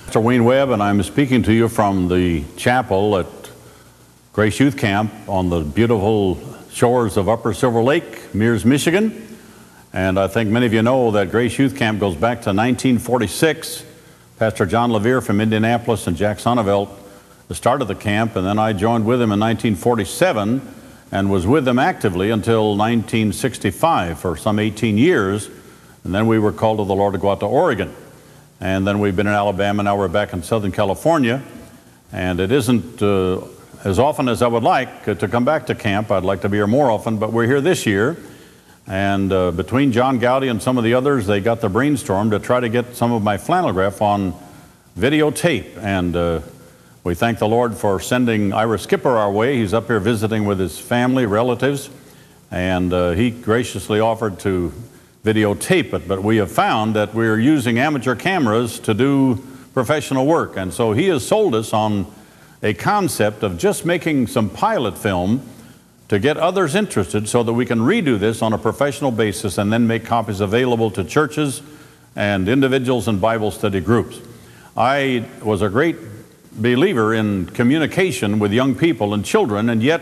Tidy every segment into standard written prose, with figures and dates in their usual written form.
Pastor Wayne Webb, and I'm speaking to you from the chapel at Grace Youth Camp on the beautiful shores of Upper Silver Lake, Mears, Michigan. And I think many of you know that Grace Youth Camp goes back to 1946. Pastor John Levere from Indianapolis and Jack Sonnevelt started the camp, and then I joined with him in 1947 and was with them actively until 1965 for some 18 years. And then we were called to the Lord to go out to Oregon. And then we've been in Alabama, now we're back in Southern California. And it isn't as often as I would like to come back to camp. I'd like to be here more often, but we're here this year. And between John Gowdy and some of the others, they got the brainstorm to try to get some of my flannelgraph on videotape. And we thank the Lord for sending Ira Skipper our way. He's up here visiting with his family, relatives, and he graciously offered to videotape it. But we have found that we're using amateur cameras to do professional work. And so he has sold us on a concept of just making some pilot film to get others interested so that we can redo this on a professional basis and then make copies available to churches and individuals and Bible study groups. I was a great believer in communication with young people and children, and yet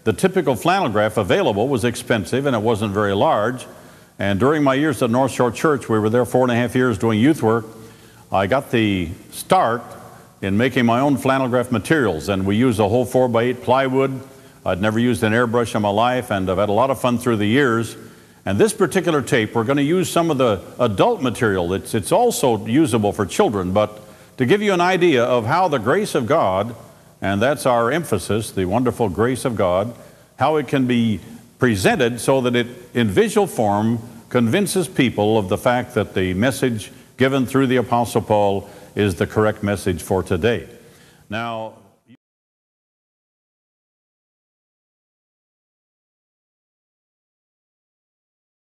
the typical flannelgraph available was expensive and it wasn't very large. And during my years at North Shore Church, we were there 4.5 years doing youth work, I got the start in making my own flannelgraph materials, and we used a whole 4x8 plywood. I'd never used an airbrush in my life, and I've had a lot of fun through the years. And this particular tape, we're going to use some of the adult material. It's also usable for children, but to give you an idea of how the grace of God, and that's our emphasis, the wonderful grace of God, how it can be presented so that it, in visual form, convinces people of the fact that the message given through the Apostle Paul is the correct message for today. Now,